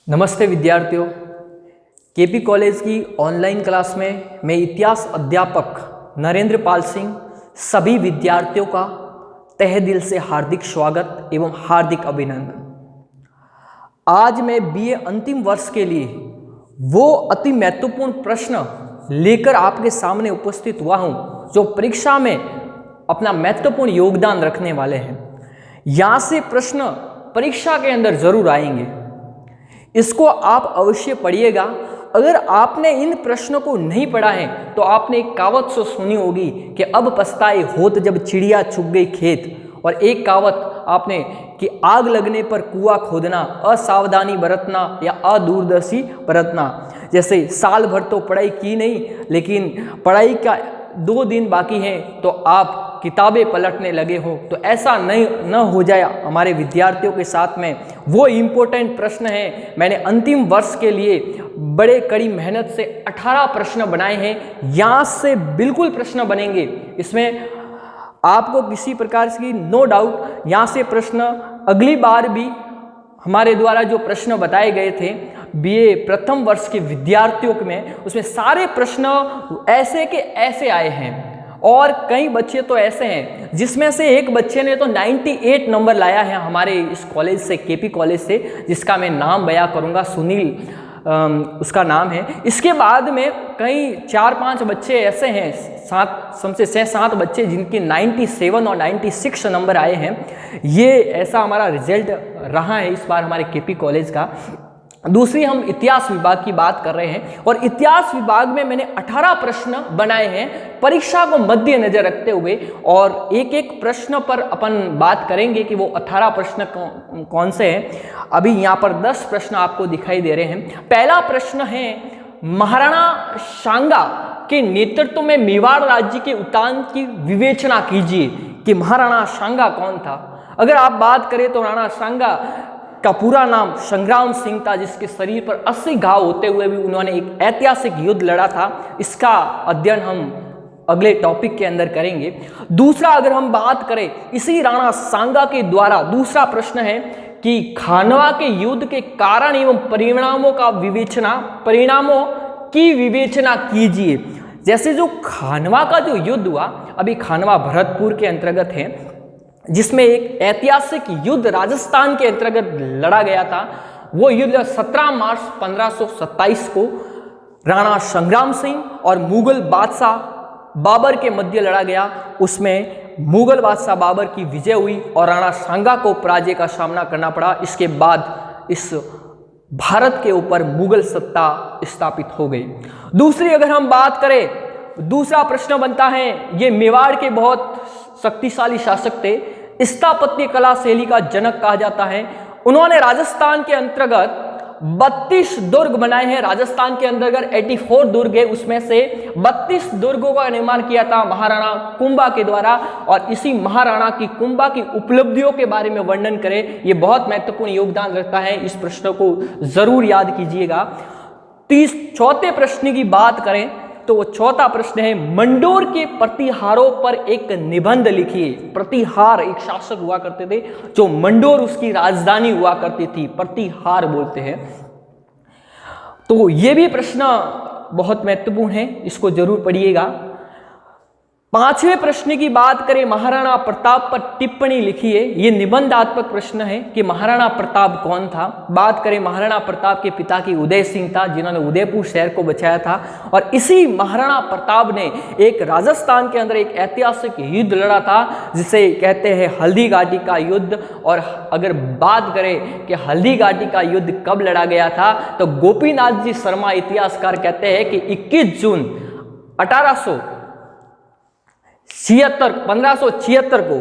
नमस्ते विद्यार्थियों। KP college की ऑनलाइन क्लास में मैं इतिहास अध्यापक नरेंद्र पाल सिंह सभी विद्यार्थियों का तहे दिल से हार्दिक स्वागत एवं हार्दिक अभिनंदन। आज मैं बीए अंतिम वर्ष के लिए वो अति महत्वपूर्ण प्रश्न लेकर आपके सामने उपस्थित हुआ हूँ जो परीक्षा में अपना महत्वपूर्ण योगदान रखने वाले हैं। यहाँ से प्रश्न परीक्षा के अंदर जरूर आएंगे, इसको आप अवश्य पढ़िएगा। अगर आपने इन प्रश्नों को नहीं पढ़ा है तो आपने एक कहावत तो सुनी होगी कि अब पछताए होत जब चिड़िया चुग गई खेत, और एक कहावत आपने कि आग लगने पर कुआं खोदना, असावधानी बरतना या अदूरदर्शी बरतना। जैसे साल भर तो पढ़ाई की नहीं, लेकिन पढ़ाई का 2 दिन बाकी हैं तो आप किताबें पलटने लगे हो, तो ऐसा नहीं न हो जाए हमारे विद्यार्थियों के साथ में। वो इम्पोर्टेंट प्रश्न है। मैंने अंतिम वर्ष के लिए बड़े कड़ी मेहनत से 18 प्रश्न बनाए हैं। यहाँ से बिल्कुल प्रश्न बनेंगे, इसमें आपको किसी प्रकार की नो डाउट। यहाँ से प्रश्न अगली बार भी हमारे द्वारा जो प्रश्न बताए गए थे बीए प्रथम वर्ष के विद्यार्थियों में, उसमें सारे प्रश्न ऐसे के ऐसे आए हैं। और कई बच्चे तो ऐसे हैं जिसमें से एक बच्चे ने तो 98 नंबर लाया है हमारे इस कॉलेज से, केपी कॉलेज से, जिसका मैं नाम बयां करूंगा, सुनील उसका नाम है। इसके बाद में कई 4-5 बच्चे ऐसे हैं, 7 बच्चे जिनके 97 और 96 नंबर आए हैं। ये ऐसा हमारा रिजल्ट रहा है इस बार हमारे केपी कॉलेज का। दूसरी हम इतिहास विभाग की बात कर रहे हैं, और इतिहास विभाग में मैंने 18 प्रश्न बनाए हैं परीक्षा को मद्देनजर रखते हुए, और एक एक प्रश्न पर अपन बात करेंगे कि वो 18 प्रश्न कौन से हैं। अभी यहाँ पर 10 प्रश्न आपको दिखाई दे रहे हैं। पहला प्रश्न है, महाराणा सांगा के नेतृत्व में मेवाड़ राज्य के उत्थान की विवेचना कीजिए कि महाराणा सांगा कौन था। अगर आप बात करें तो राणा सांगा का पूरा नाम संग्राम सिंह था, जिसके शरीर पर 80 घाव होते हुए भी उन्होंने एक ऐतिहासिक युद्ध लड़ा था। इसका अध्ययन हम अगले टॉपिक के अंदर करेंगे। दूसरा, अगर हम बात करें इसी राणा सांगा के द्वारा, दूसरा प्रश्न है कि खानवा के युद्ध के कारण एवं परिणामों की विवेचना कीजिए। जैसे जो खानवा का जो युद्ध हुआ, अभी खानवा भरतपुर के अंतर्गत है, जिसमें एक ऐतिहासिक युद्ध राजस्थान के अंतर्गत लड़ा गया था। वो युद्ध 17 मार्च 1527 को राणा संग्राम सिंह और मुगल बादशाह बाबर के मध्य लड़ा गया। उसमें मुगल बादशाह बाबर की विजय हुई और राणा सांगा को पराजय का सामना करना पड़ा। इसके बाद इस भारत के ऊपर मुगल सत्ता स्थापित हो गई। दूसरी अगर हम बात करें, दूसरा प्रश्न बनता है, ये मेवाड़ के बहुत शक्तिशाली शासक थे, स्थापत्य कला शैली का जनक कहा जाता है। उन्होंने राजस्थान के अंतर्गत 32 दुर्ग बनाए हैं। राजस्थान के अंतर्गत 84 दुर्ग है, उसमें से 32 दुर्गों का निर्माण किया था महाराणा कुंभा के द्वारा। और इसी महाराणा की कुंभा की उपलब्धियों के बारे में वर्णन करें, ये बहुत महत्वपूर्ण योगदान रखता है। इस प्रश्न को जरूर याद कीजिएगा। चौथे प्रश्न की बात करें तो वो चौथा प्रश्न है, मंडोर के प्रतिहारों पर एक निबंध लिखिए। प्रतिहार एक शासक हुआ करते थे, जो मंडोर उसकी राजधानी हुआ करती थी, प्रतिहार बोलते हैं। तो ये भी प्रश्न बहुत महत्वपूर्ण है, इसको जरूर पढ़िएगा। 5वें प्रश्न की बात करें, महाराणा प्रताप पर टिप्पणी लिखिए। ये निबंधात्मक प्रश्न है कि महाराणा प्रताप कौन था। बात करें, महाराणा प्रताप के पिता की उदय सिंह था, जिन्होंने उदयपुर शहर को बचाया था। और इसी महाराणा प्रताप ने एक राजस्थान के अंदर एक ऐतिहासिक युद्ध लड़ा था, जिसे कहते हैं हल्दी घाटी का युद्ध। और अगर बात करें कि हल्दी घाटी का युद्ध कब लड़ा गया था, तो गोपीनाथ जी शर्मा इतिहासकार कहते हैं कि 21 जून 1576 को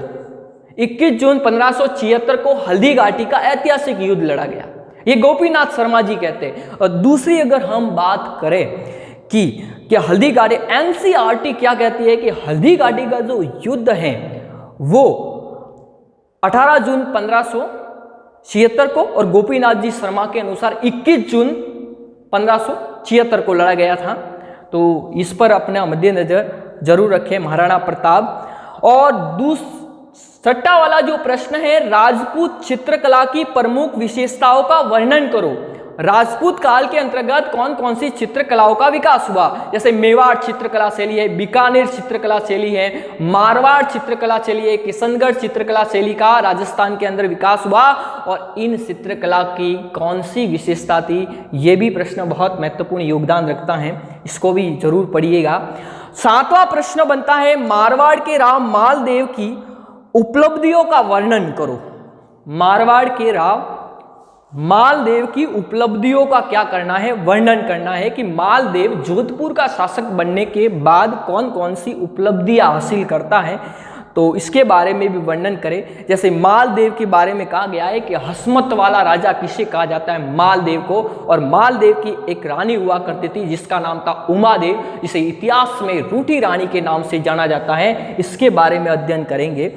21 जून 1576 को हल्दी घाटी का ऐतिहासिक युद्ध लड़ा गया, ये गोपीनाथ शर्मा जी कहते हैं। और दूसरी अगर हम बात करें कि हल्दी घाटी, एनसीईआरटी क्या कहती है कि हल्दी घाटी का जो युद्ध है वो 18 जून 1576 को, और गोपीनाथ जी शर्मा के अनुसार 21 जून 1576 को लड़ा गया था। तो इस पर अपना मद्देनजर जरूर रखें महाराणा प्रताप। और छठा वाला जो प्रश्न है, राजपूत चित्रकला की प्रमुख विशेषताओं का वर्णन करो। राजपूत काल के अंतर्गत कौन कौन सी चित्रकलाओं का विकास हुआ? जैसे मेवाड़ चित्रकला शैली है, बीकानेर चित्रकला शैली है, मारवाड़ चित्रकला शैली है, किशनगढ़ चित्रकला शैली का राजस्थान के अंदर विकास हुआ और इन चित्रकला की कौन सी विशेषता थी? ये भी प्रश्न बहुत महत्वपूर्ण योगदान रखता है, इसको भी जरूर पढ़िएगा। 7वां प्रश्न बनता है मारवाड़ के राव मालदेव की उपलब्धियों का वर्णन करो। मारवाड़ के राव मालदेव की उपलब्धियों का क्या करना है? वर्णन करना है कि मालदेव जोधपुर का शासक बनने के बाद कौन कौन सी उपलब्धियां हासिल करता है, तो इसके बारे में भी वर्णन करें। जैसे मालदेव के बारे में कहा गया है कि हसमत वाला राजा किसे कहा जाता है? मालदेव को। और मालदेव की एक रानी हुआ करती थी जिसका नाम था उमादेव, जिसे इतिहास में रूठी रानी के नाम से जाना जाता है, इसके बारे में अध्ययन करेंगे।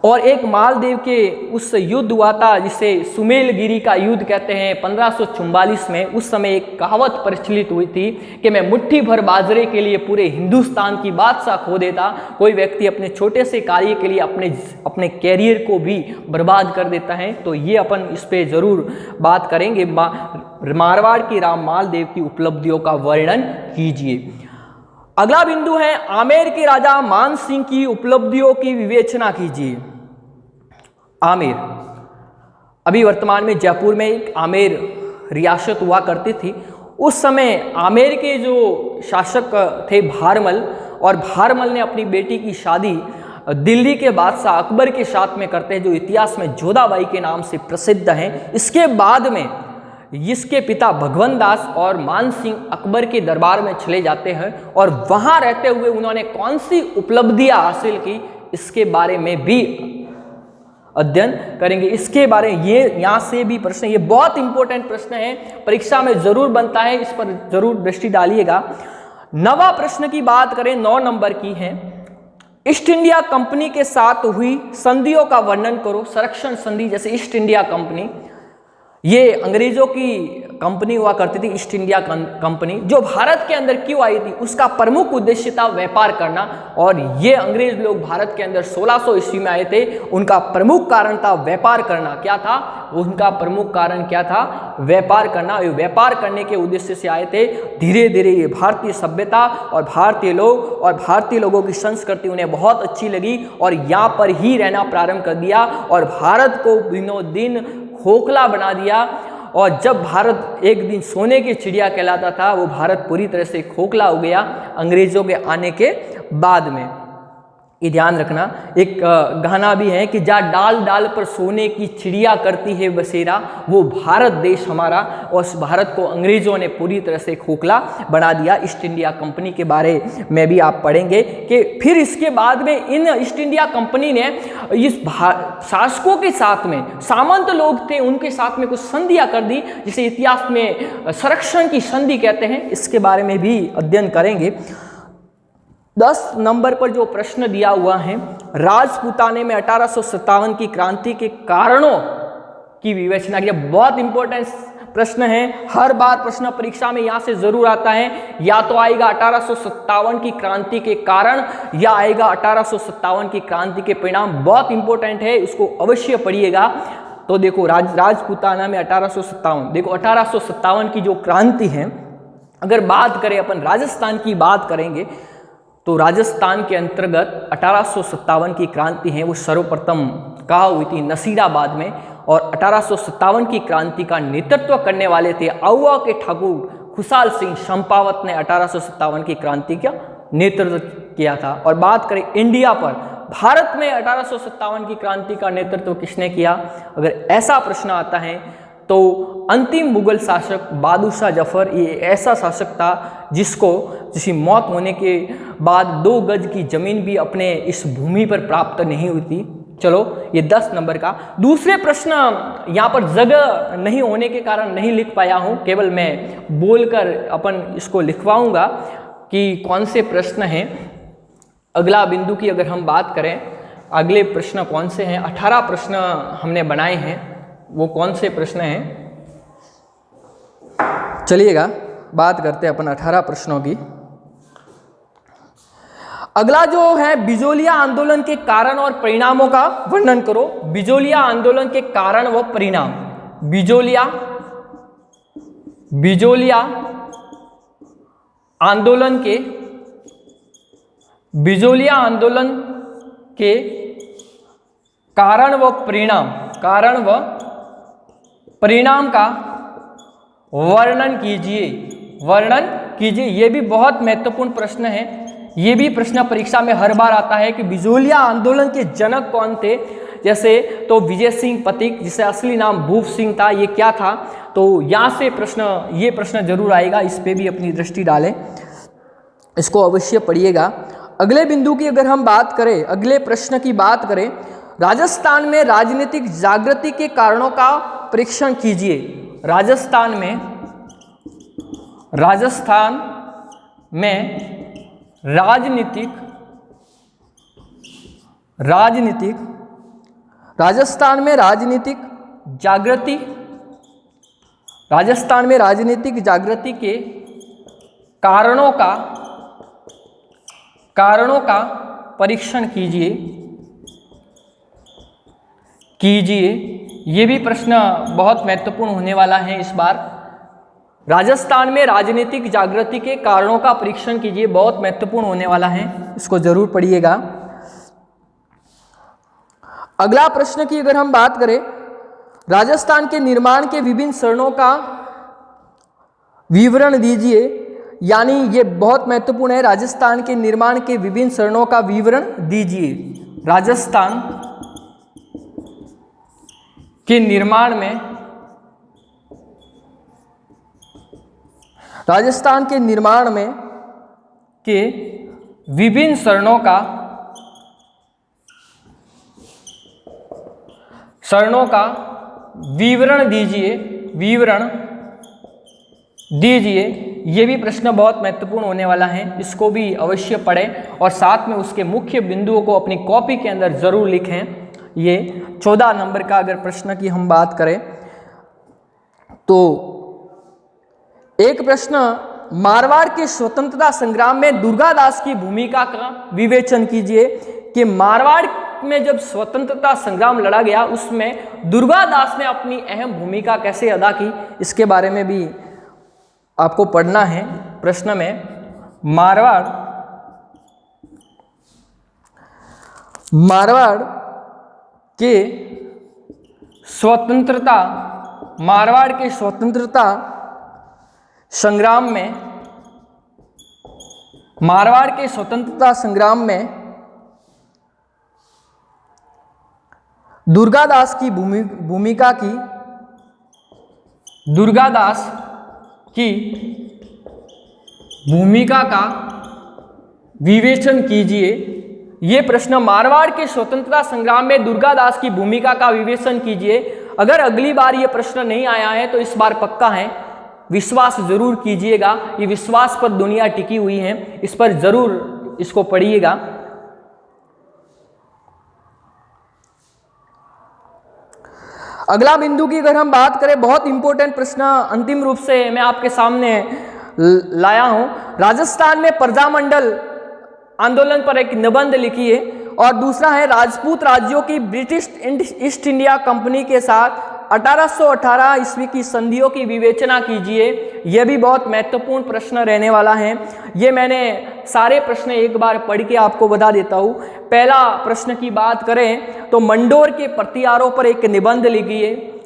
और एक मालदेव के उस युद्ध हुआ था जिसे सुमेलगिरी का युद्ध कहते हैं 1544 में। उस समय एक कहावत प्रचलित हुई थी कि मैं मुट्ठी भर बाजरे के लिए पूरे हिंदुस्तान की बादशाह खो देता। कोई व्यक्ति अपने छोटे से कार्य के लिए अपने कैरियर को भी बर्बाद कर देता है, तो ये अपन इस पे जरूर बात करेंगे। मारवाड़ के राव मालदेव की उपलब्धियों का वर्णन कीजिए। अगला बिंदु है आमेर के राजा मान सिंह की उपलब्धियों की विवेचना कीजिए। आमेर, अभी वर्तमान में जयपुर में एक आमेर रियासत हुआ करती थी। उस समय आमेर के जो शासक थे भारमल, और भारमल ने अपनी बेटी की शादी दिल्ली के बादशाह अकबर के साथ में करते हैं, जो इतिहास में जोधाबाई के नाम से प्रसिद्ध हैं। इसके बाद में इसके पिता भगवंत दास और मान सिंह अकबर के दरबार में चले जाते हैं और वहां रहते हुए उन्होंने कौन सी उपलब्धियां हासिल की, इसके बारे में भी अध्ययन करेंगे। इसके बारे में ये यहाँ से भी प्रश्न, ये बहुत इंपॉर्टेंट प्रश्न है, परीक्षा में जरूर बनता है, इस पर जरूर दृष्टि डालिएगा। 9वां प्रश्न की बात करें, 9 नंबर की है, ईस्ट इंडिया कंपनी के साथ हुई संधियों का वर्णन करो। संरक्षण संधि, जैसे ईस्ट इंडिया कंपनी, ये अंग्रेजों की कंपनी हुआ करती थी, ईस्ट इंडिया कंपनी, जो भारत के अंदर क्यों आई थी, उसका प्रमुख उद्देश्य था व्यापार करना। और ये अंग्रेज लोग भारत के अंदर 1600 ईस्वी में आए थे, उनका प्रमुख कारण था व्यापार करना। क्या था उनका प्रमुख कारण? क्या था? व्यापार करना। व्यापार करने के उद्देश्य से आए थे। धीरे धीरे ये भारतीय सभ्यता और भारतीय लोग और भारतीय लोगों की संस्कृति उन्हें बहुत अच्छी लगी और यहाँ पर ही रहना प्रारंभ कर दिया और भारत को दिनों दिन खोखला बना दिया। और जब भारत एक दिन सोने की चिड़िया कहलाता था, वो भारत पूरी तरह से खोखला हो गया अंग्रेजों के आने के बाद में। ये ध्यान रखना। एक गाना भी है कि जा डाल डाल पर सोने की चिड़िया करती है बसेरा, वो भारत देश हमारा, और उस भारत को अंग्रेजों ने पूरी तरह से खोखला बना दिया। ईस्ट इंडिया कंपनी के बारे में भी आप पढ़ेंगे कि फिर इसके बाद में इन ईस्ट इंडिया कंपनी ने इस शासकों के साथ में, सामंत लोग थे उनके साथ में कुछ संधियां कर दी, जिसे इतिहास में संरक्षण की संधि कहते हैं। इसके बारे में भी अध्ययन करेंगे। 10 नंबर पर जो प्रश्न दिया हुआ है, राजपूताने में 1857 की क्रांति के कारणों की विवेचना की। बहुत इंपॉर्टेंट प्रश्न है, हर बार प्रश्न परीक्षा में यहां से जरूर आता है। या तो आएगा 1857 की क्रांति के कारण या आएगा 1857 की क्रांति के परिणाम। बहुत इंपॉर्टेंट है, इसको अवश्य पढ़िएगा। तो देखो राजपूताना में 1857, देखो 1857 की जो क्रांति है, अगर बात करें अपन राजस्थान की बात करेंगे तो राजस्थान के अंतर्गत 1857 की क्रांति है वो सर्वप्रथम कहा हुई थी नसीराबाद में। और 1857 की क्रांति का नेतृत्व करने वाले थे आउवा के ठाकुर खुशाल सिंह चंपावत ने 1857 की क्रांति का नेतृत्व किया था। और बात करें इंडिया पर, भारत में 1857 की क्रांति का नेतृत्व किसने किया, अगर ऐसा प्रश्न आता है तो अंतिम मुगल शासक बहादुर जफर, ये ऐसा शासक था जिसकी मौत होने के बाद 2 गज की जमीन भी अपने इस भूमि पर प्राप्त नहीं हुई थी। चलो ये 10 नंबर का। दूसरे प्रश्न यहाँ पर जगह नहीं होने के कारण नहीं लिख पाया हूँ, केवल मैं बोलकर अपन इसको लिखवाऊंगा कि कौन से प्रश्न हैं। अगला बिंदु की अगर हम बात करें, अगले प्रश्न कौन से हैं, 18 प्रश्न हमने बनाए हैं, वो कौन से प्रश्न हैं, चलिएगा बात करते हैं अपन 18 प्रश्नों की। अगला जो है बिजोलिया आंदोलन के कारण और परिणामों का वर्णन करो। बिजोलिया आंदोलन के कारण व परिणाम, बिजोलिया बिजोलिया आंदोलन के कारण व परिणाम का वर्णन कीजिए। ये भी बहुत महत्वपूर्ण प्रश्न है। ये भी प्रश्न परीक्षा में हर बार आता है कि बिजोलिया आंदोलन के जनक कौन थे। जैसे तो विजय सिंह पथिक, जिसे असली नाम भूप सिंह था, ये क्या था, तो यहाँ से ये प्रश्न जरूर आएगा। इस पे भी अपनी दृष्टि डालें, इसको अवश्य पढ़िएगा। अगले बिंदु की अगर हम बात करें, अगले प्रश्न की बात करें, राजस्थान में राजनीतिक जागृति के कारणों का परीक्षण कीजिए। राजस्थान में राजनीतिक जागृति के कारणों का परीक्षण कीजिए। ये भी प्रश्न बहुत महत्वपूर्ण होने वाला है इस बार। राजस्थान में राजनीतिक जागृति के कारणों का परीक्षण कीजिए, बहुत महत्वपूर्ण होने वाला है, इसको जरूर पढ़िएगा। अगला प्रश्न की अगर हम बात करें, राजस्थान के निर्माण के विभिन्न चरणों का विवरण दीजिए। यानी ये बहुत महत्वपूर्ण है, राजस्थान के निर्माण के विभिन्न चरणों का विवरण दीजिए। राजस्थान के निर्माण में के विभिन्न चरणों का विवरण दीजिए। ये भी प्रश्न बहुत महत्वपूर्ण होने वाला है, इसको भी अवश्य पढ़ें और साथ में उसके मुख्य बिंदुओं को अपनी कॉपी के अंदर जरूर लिखें। ये 14 नंबर का अगर प्रश्न की हम बात करें तो एक प्रश्न, मारवाड़ के स्वतंत्रता संग्राम में दुर्गादास की भूमिका का विवेचन कीजिए कि मारवाड़ में जब स्वतंत्रता संग्राम लड़ा गया उसमें दुर्गादास ने अपनी अहम भूमिका कैसे अदा की, इसके बारे में भी आपको पढ़ना है। प्रश्न में मारवाड़ के स्वतंत्रता संग्राम में दुर्गादास की भूमिका का विवेचन कीजिए। ये प्रश्न, मारवाड़ के स्वतंत्रता संग्राम में दुर्गादास की भूमिका का विवेचन कीजिए। अगर अगली बार ये प्रश्न नहीं आया है तो इस बार पक्का है, विश्वास जरूर कीजिएगा। ये विश्वास पर दुनिया टिकी हुई है, इस पर जरूर इसको पढ़िएगा। अगला बिंदु की अगर हम बात करें, बहुत इंपॉर्टेंट प्रश्न अंतिम रूप से मैं आपके सामने लाया हूं। राजस्थान में प्रजामंडल आंदोलन पर एक निबंध लिखिए। और दूसरा है, राजपूत राज्यों की ब्रिटिश ईस्ट इंडिया कंपनी के साथ 1818 ईस्वी की संधियों की विवेचना कीजिए। यह भी बहुत महत्वपूर्ण प्रश्न रहने वाला है। ये मैंने सारे प्रश्न एक बार पढ़ के आपको बता देता हूँ। पहला प्रश्न की बात करें तो मंडोर के प्रतिहारों पर एक निबंध लिखिए।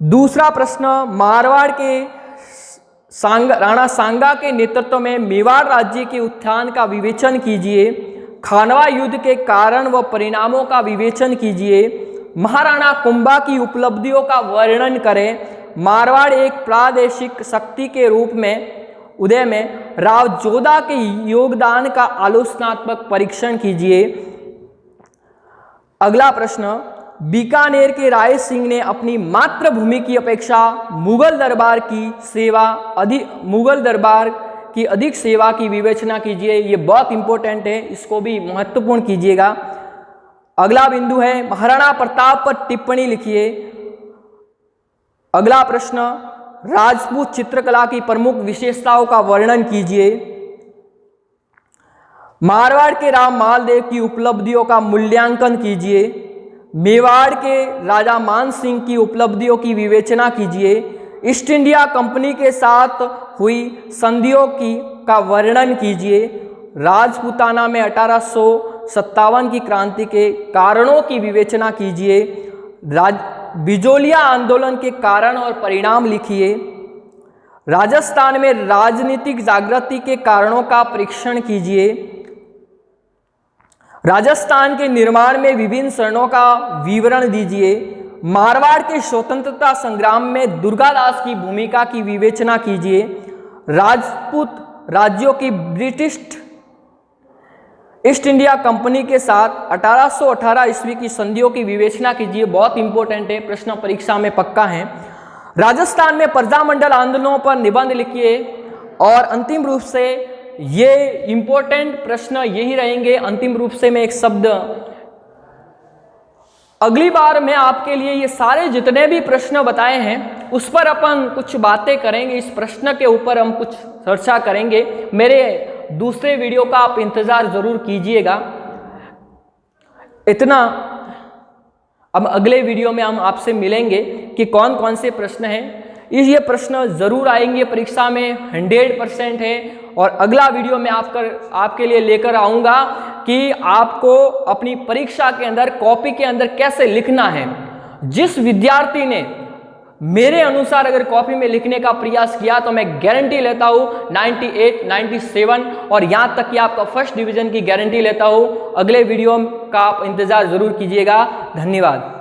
दूसरा प्रश्न, मारवाड़ के राणा सांगा के नेतृत्व में मेवाड़ राज्य के उत्थान का विवेचन कीजिए। खानवा युद्ध के कारण व परिणामों का विवेचन कीजिए। महाराणा कुंभा की उपलब्धियों का वर्णन करें। मारवाड़ एक प्रादेशिक शक्ति के रूप में उदय में राव जोधा के योगदान का आलोचनात्मक परीक्षण कीजिए। अगला प्रश्न, बीकानेर के राय सिंह ने अपनी मातृभूमि की अपेक्षा मुगल दरबार की अधिक सेवा की विवेचना कीजिए। ये बहुत इंपॉर्टेंट है, इसको भी महत्वपूर्ण कीजिएगा। अगला बिंदु है, महाराणा प्रताप पर टिप्पणी लिखिए। अगला प्रश्न, राजपूत चित्रकला की प्रमुख विशेषताओं का वर्णन कीजिए। मारवाड़ के राम मालदेव की उपलब्धियों का मूल्यांकन कीजिए। मेवाड़ के राजा मान सिंह की उपलब्धियों की विवेचना कीजिए। ईस्ट इंडिया कंपनी के साथ हुई संधियों का वर्णन कीजिए। राजपूताना में 1857 की क्रांति के कारणों की विवेचना कीजिए। बिजोलिया आंदोलन के कारण और परिणाम लिखिए। राजस्थान में राजनीतिक जागृति के कारणों का परीक्षण कीजिए। राजस्थान के निर्माण में विभिन्न चरणों का विवरण दीजिए। मारवाड़ के स्वतंत्रता संग्राम में दुर्गादास की भूमिका की विवेचना कीजिए। राजपूत राज्यों की ब्रिटिश ईस्ट इंडिया कंपनी के साथ 1818 ईस्वी की संधियों की विवेचना कीजिए। बहुत इंपॉर्टेंट है, प्रश्न परीक्षा में पक्का है। राजस्थान में प्रजामंडल आंदोलनों पर निबंध लिखिए। और अंतिम रूप से ये इंपॉर्टेंट प्रश्न यही रहेंगे। अंतिम रूप से मैं एक शब्द, अगली बार मैं आपके लिए ये सारे जितने भी प्रश्न बताए हैं उस पर अपन कुछ बातें करेंगे। इस प्रश्न के ऊपर हम कुछ चर्चा करेंगे। मेरे दूसरे वीडियो का आप इंतजार जरूर कीजिएगा। इतना, अब अगले वीडियो में हम आपसे मिलेंगे कि कौन कौन से प्रश्न हैं। ये प्रश्न जरूर आएंगे परीक्षा में, 100% है। और अगला वीडियो में आपके लिए लेकर आऊँगा कि आपको अपनी परीक्षा के अंदर, कॉपी के अंदर कैसे लिखना है। जिस विद्यार्थी ने मेरे अनुसार अगर कॉपी में लिखने का प्रयास किया तो मैं गारंटी लेता हूँ 98, 97 और यहाँ तक कि आपका फर्स्ट डिवीजन की गारंटी लेता हूँ। अगले वीडियो का आप इंतजार जरूर कीजिएगा। धन्यवाद।